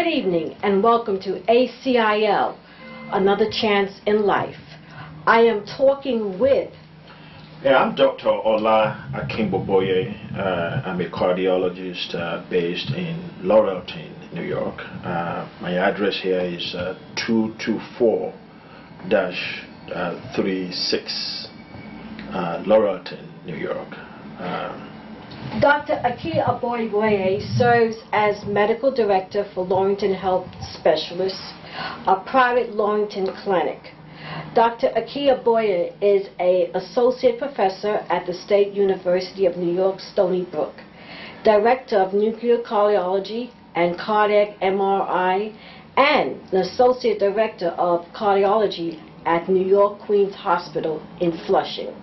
Good evening and welcome to ACIL, Another Chance in Life. I am talking with... Yeah, I'm Dr. Ola Akinboboye. I'm a cardiologist based in Laurelton, New York. My address here is 224-36 Laurelton, New York. Dr. Akinboboye serves as Medical Director for Laurelton Health Specialists, a private Laurelton clinic. Dr. Akinboboye is an Associate Professor at the State University of New York, Stony Brook, Director of Nuclear Cardiology and Cardiac MRI, and the Associate Director of Cardiology at New York Queens Hospital in Flushing.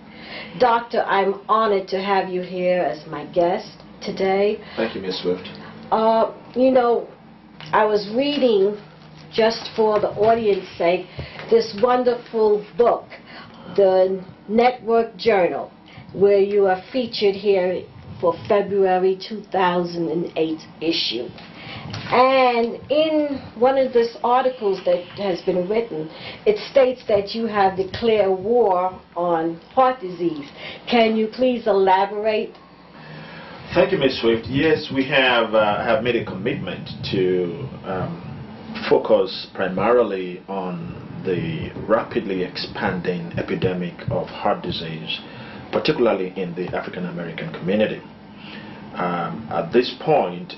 Doctor, I'm honored to have you here as my guest today. Thank you, Ms. Swift. You know, I was reading, just for the audience's sake, this wonderful book, the Network Journal, where you are featured here for February 2008 issue. And in one of these articles that has been written, it states that you have declared war on heart disease. Can you please elaborate? Thank you, Ms. Swift. Yes, we have made a commitment to focus primarily on the rapidly expanding epidemic of heart disease, particularly in the African American community. At this point,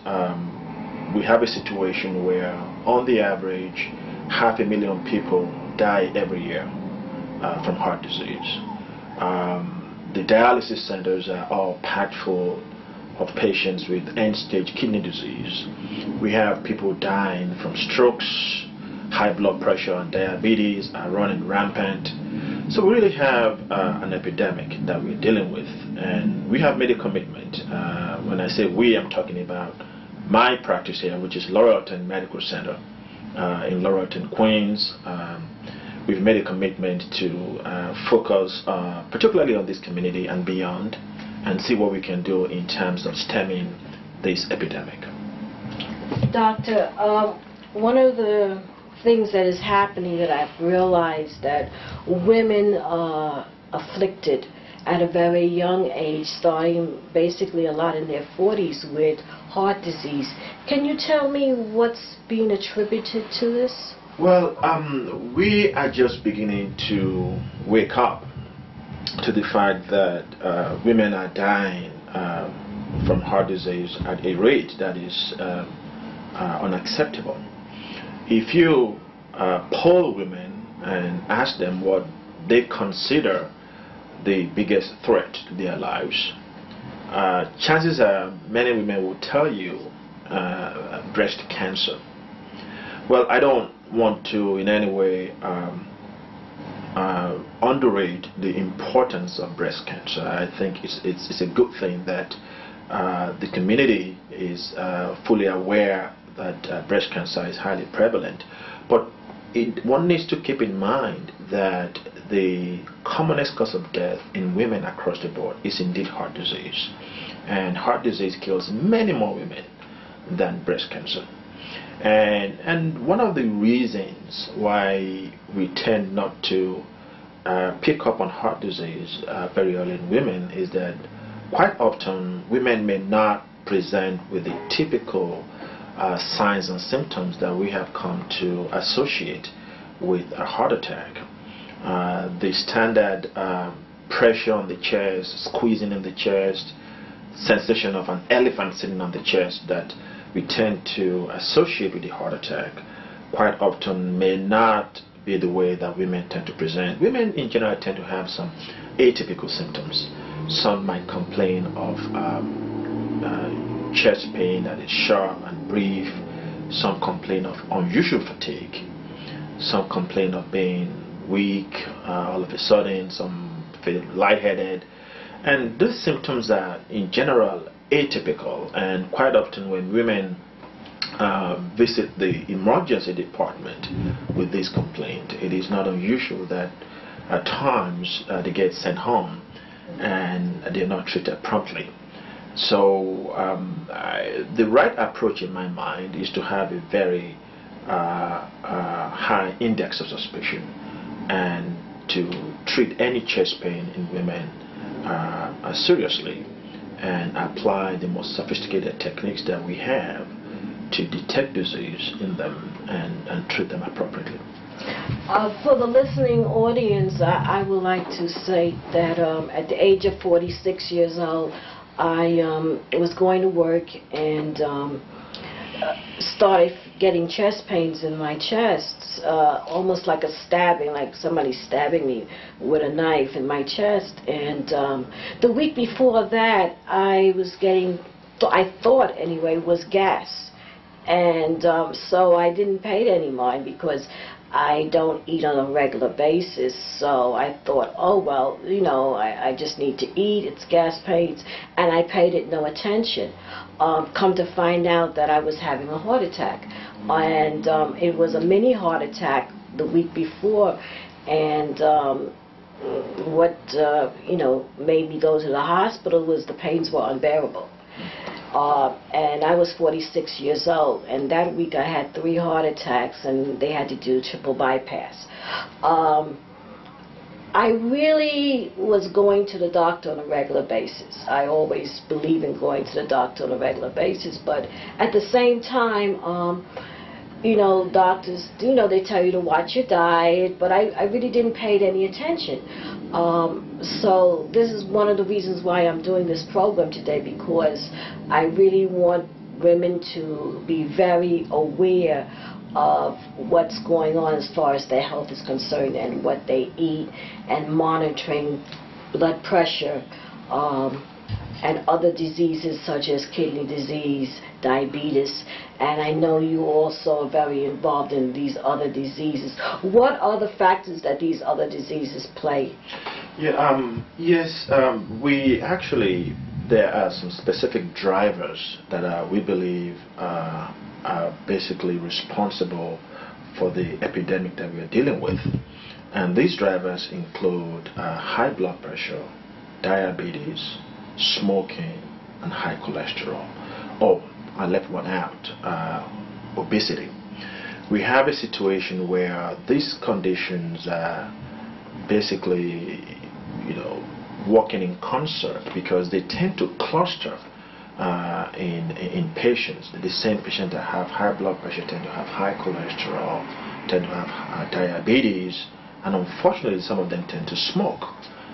we have a situation where, on the average, 500,000 people die every year from heart disease. The dialysis centers are all packed full of patients with end-stage kidney disease. We have people dying from strokes, high blood pressure and diabetes are running rampant. So we really have an epidemic that we're dealing with, and we have made a commitment. When I say we, I'm talking about my practice here, which is Laurelton Medical Center in Laurelton, Queens. We've made a commitment to focus particularly on this community and beyond, and see what we can do in terms of stemming this epidemic. Doctor, one of the things that is happening that I've realized that women are afflicted at a very young age, starting basically a lot in their 40s with heart disease. Can you tell me what's being attributed to this? Well, we are just beginning to wake up to the fact that women are dying from heart disease at a rate that is unacceptable. If you poll women and ask them what they consider the biggest threat to their lives, chances are many women will tell you breast cancer. Well, I don't want to in any way underrate the importance of breast cancer. I think it's a good thing that the community is fully aware that breast cancer is highly prevalent. But one needs to keep in mind that the commonest cause of death in women across the board is indeed heart disease. And heart disease kills many more women than breast cancer. And one of the reasons why we tend not to pick up on heart disease very early in women is that quite often women may not present with the typical signs and symptoms that we have come to associate with a heart attack. The standard pressure on the chest, squeezing in the chest, sensation of an elephant sitting on the chest that we tend to associate with the heart attack quite often may not be the way that women tend to present. Women in general tend to have some atypical symptoms. Some might complain of chest pain that is sharp and brief. Some complain of unusual fatigue. Some complain of being weak all of a sudden. Some feel lightheaded. And these symptoms are in general atypical, and quite often when women visit the emergency department with this complaint, it is not unusual that at times they get sent home and they're not treated promptly. So the right approach in my mind is to have a very high index of suspicion and to treat any chest pain in women seriously and apply the most sophisticated techniques that we have to detect disease in them and treat them appropriately. For the listening audience, I would like to say that at the age of 46 years old, I was going to work and started getting chest pains in my chest, almost like a stabbing, like somebody stabbing me with a knife in my chest. And the week before that, I was getting, I thought anyway, was gas. And so I didn't pay it any mind because I don't eat on a regular basis. So I thought, oh, well, you know, I just need to eat. It's gas pains. And I paid it no attention. Come to find out that I was having a heart attack. And it was a mini heart attack the week before. And what, you know, made me go to the hospital was the pains were unbearable. And I was 46 years old, and that week I had 3 heart attacks, and they had to do triple bypass. I really was going to the doctor on a regular basis. I always believe in going to the doctor on a regular basis, but at the same time, you know, doctors, you know, they tell you to watch your diet, but I really didn't pay it any attention. So this is one of the reasons why I'm doing this program today, because I really want women to be very aware of what's going on as far as their health is concerned and what they eat, and monitoring blood pressure and other diseases such as kidney disease, diabetes, and I know you also are very involved in these other diseases. What are the factors that these other diseases play? Yeah, yes, we actually, there are some specific drivers that we believe are basically responsible for the epidemic that we are dealing with. And these drivers include high blood pressure, diabetes, smoking, and high cholesterol. Oh, I left one out, obesity. We have a situation where these conditions are basically, you know, working in concert because they tend to cluster in patients. The same patients that have high blood pressure tend to have high cholesterol, tend to have diabetes, and unfortunately some of them tend to smoke.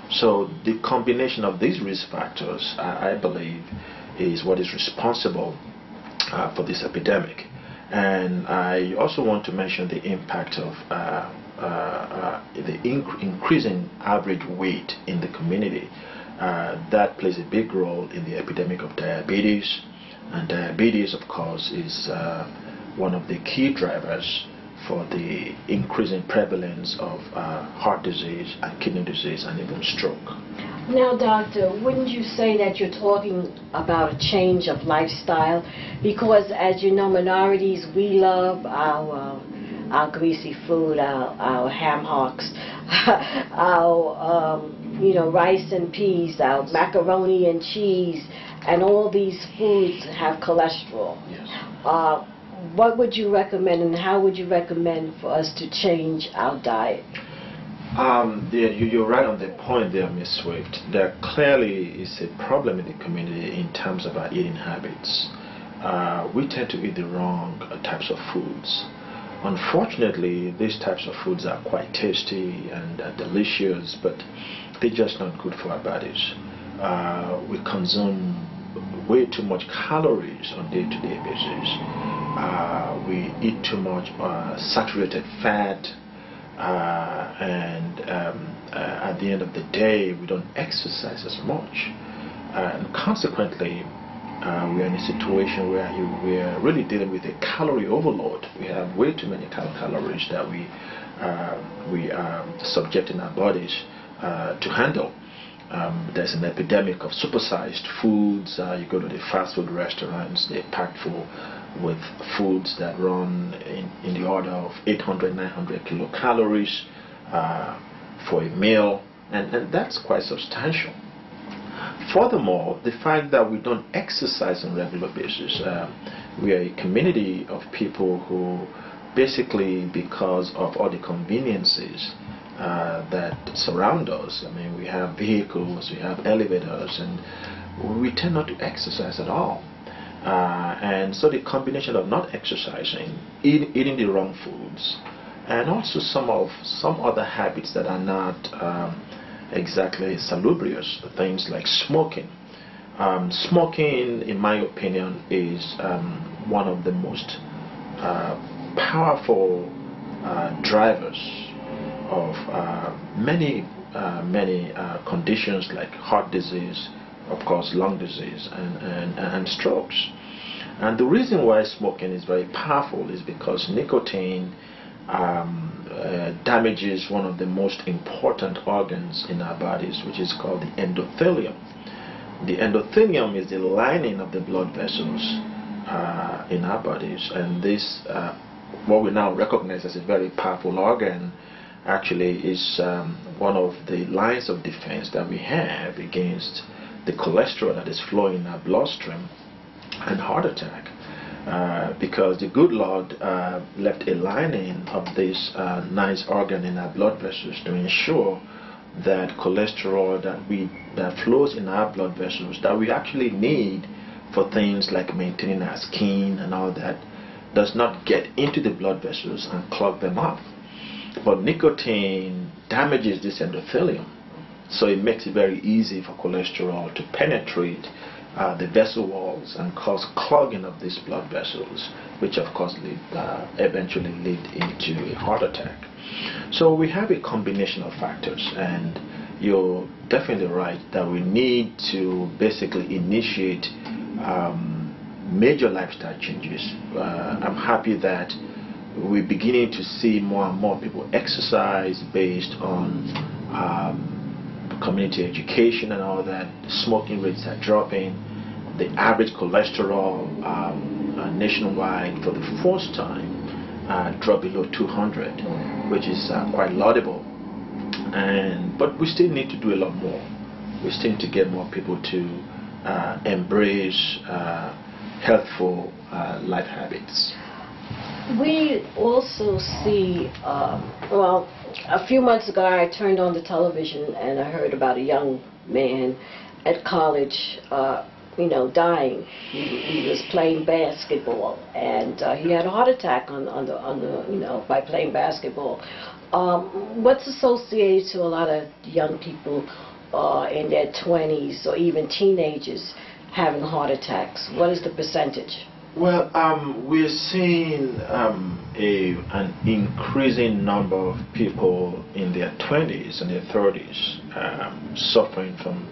So the combination of these risk factors, I believe, is what is responsible for this epidemic. And I also want to mention the impact of the increasing average weight in the community. That plays a big role in the epidemic of diabetes. And diabetes, of course, is one of the key drivers for the increasing prevalence of heart disease and kidney disease and even stroke. Now, doctor, wouldn't you say that you're talking about a change of lifestyle? Because as you know, minorities, we love our greasy food, our ham hocks, our you know, rice and peas, our macaroni and cheese, and all these foods have cholesterol. Yes. What would you recommend, and how would you recommend for us to change our diet? You're right on the point there, Ms. Swift. There clearly is a problem in the community in terms of our eating habits. We tend to eat the wrong types of foods. Unfortunately, these types of foods are quite tasty and delicious, but they're just not good for our bodies. We consume way too much calories on a day-to-day basis. We eat too much saturated fat, and at the end of the day, we don't exercise as much. And consequently, we are in a situation where we are really dealing with a calorie overload. We have way too many calories that we are subjecting our bodies to handle. There's an epidemic of supersized foods. You go to the fast food restaurants, they're packed full with foods that run in the order of 800, 900 kilocalories for a meal, and that's quite substantial. Furthermore, the fact that we don't exercise on a regular basis, we are a community of people who basically, because of all the conveniences that surround us, I mean, we have vehicles, we have elevators, and we tend not to exercise at all. And so the combination of not exercising, eating the wrong foods, and also some other habits that are not exactly salubrious, things like smoking. Smoking, in my opinion, is one of the most powerful drivers of many conditions like heart disease, of course lung disease, and strokes. And the reason why smoking is very powerful is because nicotine damages one of the most important organs in our bodies, which is called the endothelium. The endothelium is the lining of the blood vessels in our bodies, and this, what we now recognize as a very powerful organ, actually is one of the lines of defense that we have against the cholesterol that is flowing in our bloodstream and heart attack. Because the good Lord left a lining of this nice organ in our blood vessels to ensure that cholesterol that flows in our blood vessels that we actually need for things like maintaining our skin and all that does not get into the blood vessels and clog them up. But nicotine damages this endothelium, so it makes it very easy for cholesterol to penetrate the vessel walls and cause clogging of these blood vessels, which of course eventually lead into a heart attack. So we have a combination of factors, and you're definitely right that we need to basically initiate major lifestyle changes. I'm happy that we're beginning to see more and more people exercise based on community education and all that. Smoking rates are dropping. The average cholesterol nationwide for the first time dropped below 200, which is quite laudable. But we still need to do a lot more. We still need to get more people to embrace healthful life habits. We also see, well, a few months ago I turned on the television and I heard about a young man at college, dying. He was playing basketball and he had a heart attack by playing basketball. What's associated to a lot of young people in their 20s or even teenagers having heart attacks? What is the percentage? Well, we're seeing an increasing number of people in their 20s and their 30s suffering from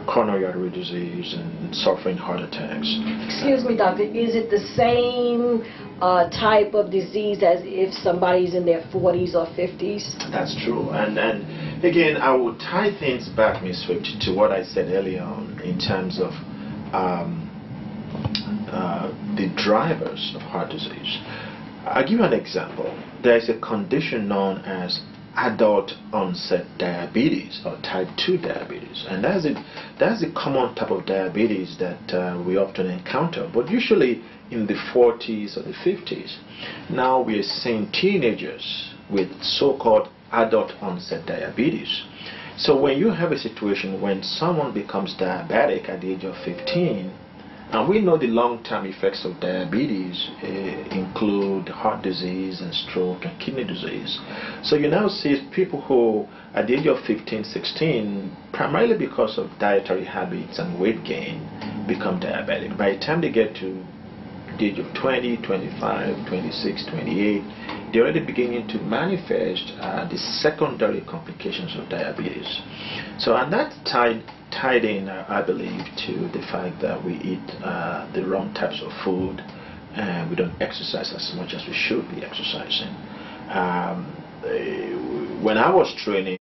coronary artery disease and suffering heart attacks. Excuse me, doctor, is it the same type of disease as if somebody's in their 40s or 50s? That's true. And again, I will tie things back, Ms. Swift, to what I said earlier on in terms of the drivers of heart disease. I'll give you an example. There is a condition known as adult onset diabetes or type 2 diabetes, and that's the common type of diabetes that we often encounter, but usually in the 40s or the 50s. Now we are seeing teenagers with so-called adult onset diabetes. So when you have a situation when someone becomes diabetic at the age of 15, and we know the long-term effects of diabetes include heart disease and stroke and kidney disease. So you now see people who, at the age of 15, 16, primarily because of dietary habits and weight gain, become diabetic. By the time they get to the age of 20, 25, 26, 28, they're already beginning to manifest the secondary complications of diabetes. So, and that's tied in, I believe, to the fact that we eat the wrong types of food and we don't exercise as much as we should be exercising. When I was training,